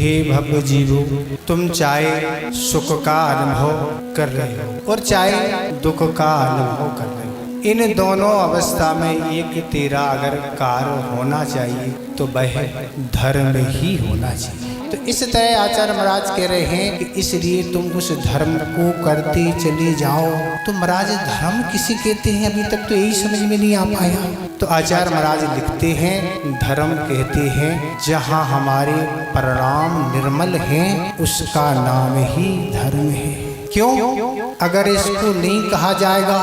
हे भव जीवो, तुम चाहे सुख का अनुभव कर रहे हो और चाहे दुख का अनुभव कर रहे हो। इन दोनों अवस्था में एक तेरा अगर कार्य होना चाहिए तो वह धर्म ही होना चाहिए। तो इस तरह आचार्य महाराज कह रहे हैं कि इसलिए तुम उस धर्म को करते चले जाओ। तो महाराज धर्म किसे कहते हैं, अभी तक तो यही समझ में नहीं आ पाया। तो आचार्य महाराज लिखते हैं धर्म कहते हैं जहाँ हमारे परिणाम निर्मल हैं उसका नाम ही धर्म है। क्यों? अगर इसको नहीं कहा जाएगा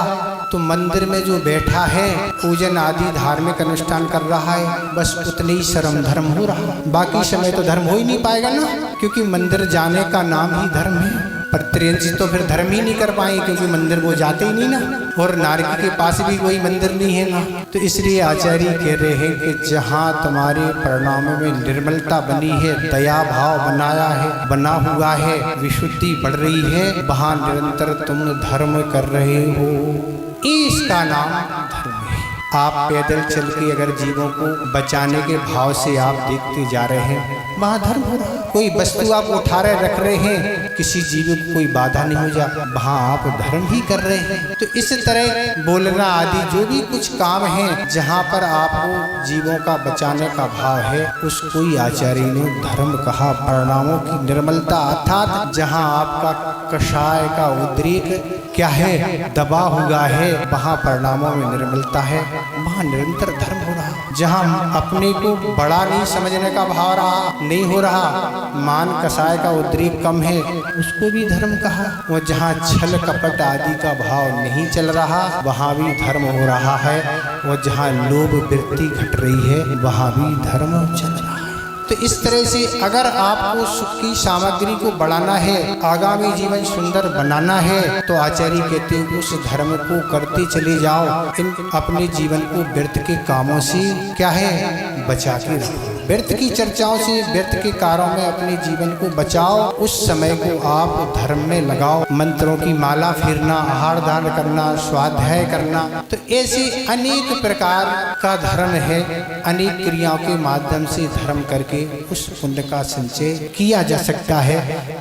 तो मंदिर में जो बैठा है पूजन आदि धार्मिक अनुष्ठान कर रहा है, बस उतने ही शर्म धर्म हो रहा, बाकी समय तो धर्म हो ही नहीं पाएगा ना, क्योंकि मंदिर जाने का नाम ही धर्म है। पर त्रियंशी तो फिर धर्म ही नहीं कर पाए क्योंकि मंदिर वो जाते ही नहीं ना, और नारकी के पास भी कोई मंदिर नहीं है ना। तो इसलिए आचार्य कह रहे हैं कि जहाँ तुम्हारे परिणामों में निर्मलता बनी है, दया भाव बनाया है, बना हुआ है, विशुद्धि बढ़ रही है, वहाँ निरंतर तुम धर्म कर रहे हो, इसका नाम धर्म है। आप पैदल चल के अगर जीवों को बचाने के भाव से आप देखते जा रहे हैं, वहाँ धर्म हो रहा है। कोई वस्तु आप उठा रहे रख रहे हैं, किसी जीव को कोई बाधा नहीं हो जा, वहाँ आप धर्म ही कर रहे हैं। तो इस तरह बोलना आदि जो भी कुछ काम है जहाँ पर आपको जीवों का बचाने का भाव है, उसको ही आचार्य ने धर्म कहा। परिणामों की निर्मलता अर्थात जहाँ आपका कषाय का उद्रेक क्या है, दबा हुआ है, वहाँ परिणामों में निर्मलता है, वहाँ निरंतर धर्म हो रहा। जहाँ अपने को बड़ा नहीं समझने का भाव रहा नहीं हो रहा, मान कसाय का उद्रेक कम है, उसको भी धर्म कहा। वो जहाँ छल कपट आदि का भाव नहीं चल रहा, वहाँ भी धर्म हो रहा है। वो जहाँ लोभ वृत्ति घट रही है, वहाँ भी धर्म चल रहा है। तो इस तरह से अगर आपको सुख की सामग्री को बढ़ाना है, आगामी जीवन सुंदर बनाना है, तो आचार्य कहते हैं उस धर्म को करते चले जाओ। इन अपने जीवन को व्यर्थ के कामों से क्या है, बचा के रखो। व्यर्थ की चर्चाओं से, व्यर्थ के कार्यों में अपने जीवन को बचाओ। उस समय को आप धर्म में लगाओ। मंत्रों की माला फेरना, आहार दान करना, स्वाध्याय करना, तो ऐसे अनेक प्रकार का धर्म है। अनेक क्रियाओं के माध्यम से धर्म करके उस पुण्य का संचय किया जा सकता है।